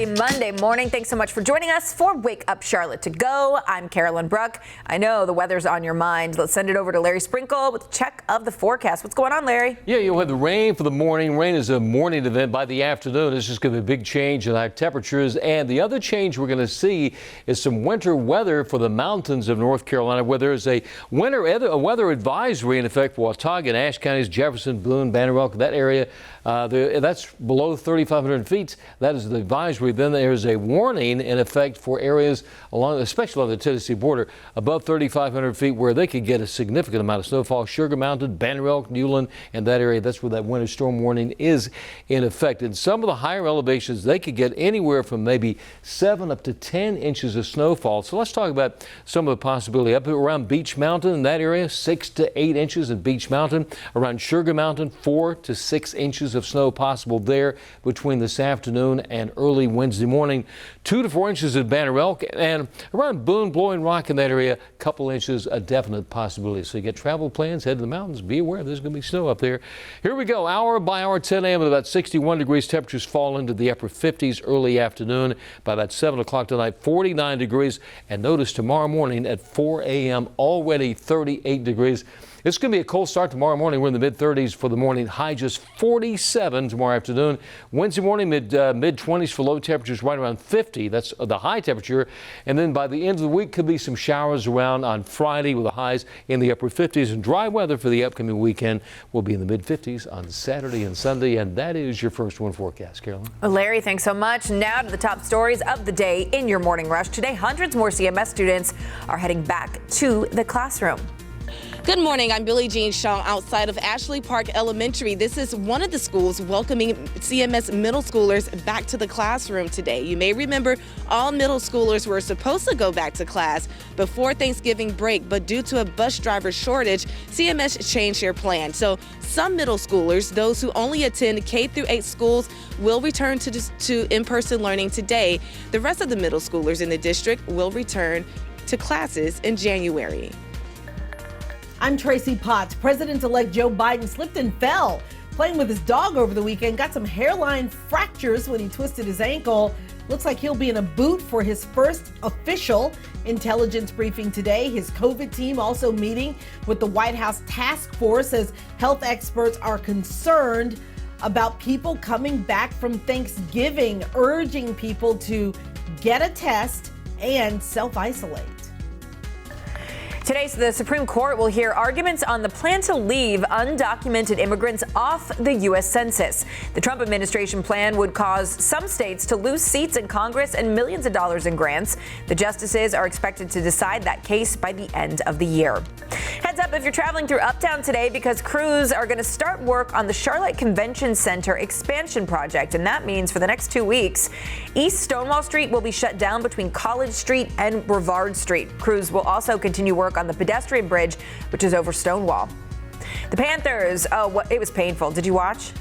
happy Monday morning. Thanks so much for joining us for Wake Up Charlotte to Go. I'm Carolyn Bruck. I know the weather's on your mind. Let's send it over to Larry Sprinkle with a check of the forecast. What's going on, Larry? Yeah, you'll have the rain for the morning. Rain is a morning event. By the afternoon, it's just going to be a big change in our temperatures. And the other change we're going to see is some winter weather for the mountains of North Carolina, where there's a weather advisory in effect for Watauga, Ashe counties, Jefferson, Boone, Banner Elk, that area. That's below 3,500 feet. That is the advisory. Then there's a warning in effect for areas along, especially on the Tennessee border, above 3,500 feet, where they could get a significant amount of snowfall. Sugar Mountain, Banner Elk, Newland, and that area. That's where that winter storm warning is in effect. In some of the higher elevations, they could get anywhere from maybe 7 up to 10 inches of snowfall. So let's talk about some of the possibility. Up around Beech Mountain, in that area, 6 to 8 inches in Beech Mountain. Around Sugar Mountain, 4 to 6 inches of snow possible there between this afternoon and early Wednesday morning. 2 to 4 inches at Banner Elk, and around Boone, Blowing Rock in that area, a couple inches, a definite possibility. So you get travel plans, head to the mountains, be aware there's going to be snow up there. Here we go, hour by hour, 10 a.m. at about 61 degrees. Temperatures fall into the upper 50s early afternoon. By about 7 o'clock tonight, 49 degrees. And notice tomorrow morning at 4 a.m. already 38 degrees. It's going to be a cold start tomorrow morning. We're in the mid-30s for the morning. High just 47 tomorrow afternoon. Wednesday morning, mid-20s for low temperatures, right around 50. That's the high temperature. And then by the end of the week, could be some showers around on Friday with the highs in the upper 50s. And dry weather for the upcoming weekend will be in the mid-50s on Saturday and Sunday. And that is your first one forecast, Carolyn. Well, Larry, thanks so much. Now to the top stories of the day in your morning rush. Today, hundreds more CMS students are heading back to the classroom. Good morning. I'm Billie Jean Shaw outside of Ashley Park Elementary. This is one of the schools welcoming CMS middle schoolers back to the classroom today. You may remember all middle schoolers were supposed to go back to class before Thanksgiving break, but due to a bus driver shortage, CMS changed their plan. So some middle schoolers, those who only attend K-8 schools, will return to in-person learning today. The rest of the middle schoolers in the district will return to classes in January. I'm Tracy Potts. President-elect Joe Biden slipped and fell playing with his dog over the weekend. Got some hairline fractures when he twisted his ankle. Looks like he'll be in a boot for his first official intelligence briefing today. His COVID team also meeting with the White House task force as health experts are concerned about people coming back from Thanksgiving, urging people to get a test and self-isolate. Today, the Supreme Court will hear arguments on the plan to leave undocumented immigrants off the U.S. Census. The Trump administration plan would cause some states to lose seats in Congress and millions of dollars in grants. The justices are expected to decide that case by the end of the year. Heads up if you're traveling through Uptown today, because crews are going to start work on the Charlotte Convention Center expansion project, and that means for the next 2 weeks, East Stonewall Street will be shut down between College Street and Brevard Street. Crews will also continue work on the pedestrian bridge, which is over Stonewall. The Panthers, it was painful. Did you watch?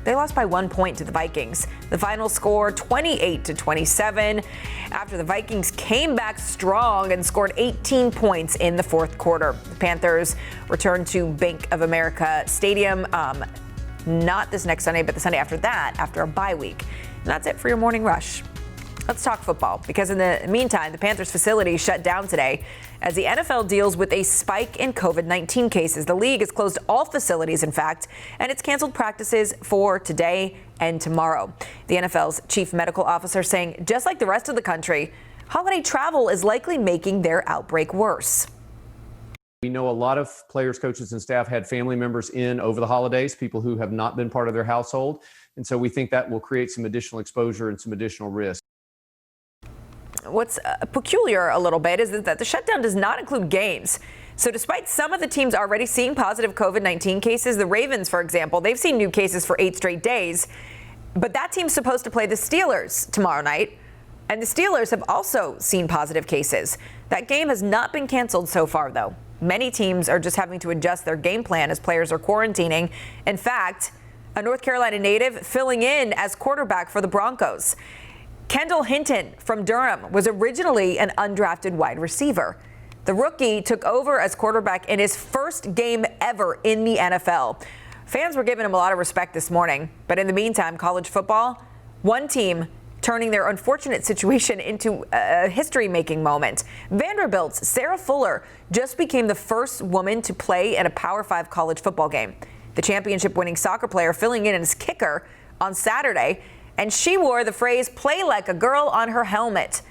They lost by 1 point to the Vikings. The final score 28-27 after the Vikings came back strong and scored 18 points in the fourth quarter. The Panthers return to Bank of America Stadium, not this next Sunday, but the Sunday after that, after a bye week. And that's it for your morning rush. Let's talk football, because in the meantime, the Panthers facility shut down today as the NFL deals with a spike in COVID-19 cases. The league has closed all facilities, in fact, and it's canceled practices for today and tomorrow. The NFL's chief medical officer saying, just like the rest of the country, holiday travel is likely making their outbreak worse. We know a lot of players, coaches, and staff had family members in over the holidays, people who have not been part of their household. And so we think that will create some additional exposure and some additional risk. What's peculiar a little bit is that the shutdown does not include games. So despite some of the teams already seeing positive COVID-19 cases, the Ravens, for example, they've seen new cases for 8 straight days. But that team's supposed to play the Steelers tomorrow night. And the Steelers have also seen positive cases. That game has not been canceled so far, though. Many teams are just having to adjust their game plan as players are quarantining. In fact, a North Carolina native filling in as quarterback for the Broncos. Kendall Hinton from Durham was originally an undrafted wide receiver. The rookie took over as quarterback in his first game ever in the NFL. Fans were giving him a lot of respect this morning. But in the meantime, college football, one team turning their unfortunate situation into a history-making moment. Vanderbilt's Sarah Fuller just became the first woman to play in a Power 5 college football game. The championship-winning soccer player filling in as kicker on Saturday, and she wore the phrase "play like a girl" on her helmet.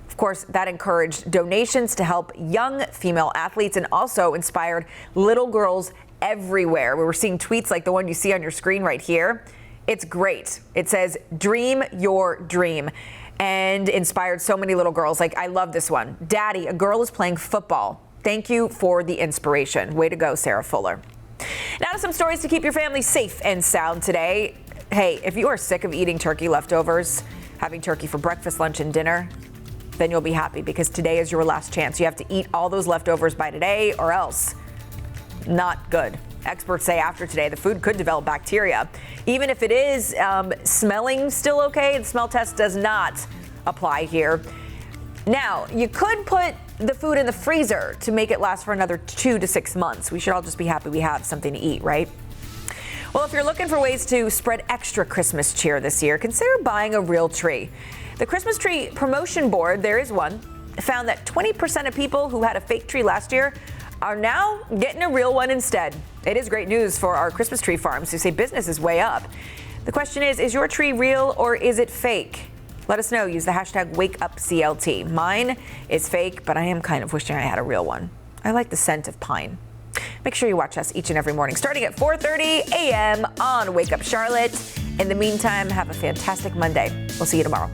Of course, that encouraged donations to help young female athletes and also inspired little girls everywhere. We were seeing tweets like the one you see on your screen right here. It's great. It says, "Dream your dream," and inspired so many little girls. Like, I love this one. "Daddy, a girl is playing football. Thank you for the inspiration." Way to go, Sarah Fuller. Now to some stories to keep your family safe and sound today. Hey, if you are sick of eating turkey leftovers, having turkey for breakfast, lunch, and dinner, then you'll be happy because today is your last chance. You have to eat all those leftovers by today or else. Not good. Experts say after today, the food could develop bacteria. Even if it is smelling still okay, the smell test does not apply here. Now, you could put the food in the freezer to make it last for another 2 to 6 months. We should all just be happy we have something to eat, right? Well, if you're looking for ways to spread extra Christmas cheer this year, consider buying a real tree. The Christmas Tree Promotion Board, there is one, found that 20% of people who had a fake tree last year are now getting a real one instead. It is great news for our Christmas tree farms who say business is way up. The question is your tree real or is it fake? Let us know. Use the hashtag WakeUpCLT. Mine is fake, but I am kind of wishing I had a real one. I like the scent of pine. Make sure you watch us each and every morning, starting at 4:30 a.m. on Wake Up Charlotte. In the meantime, have a fantastic Monday. We'll see you tomorrow.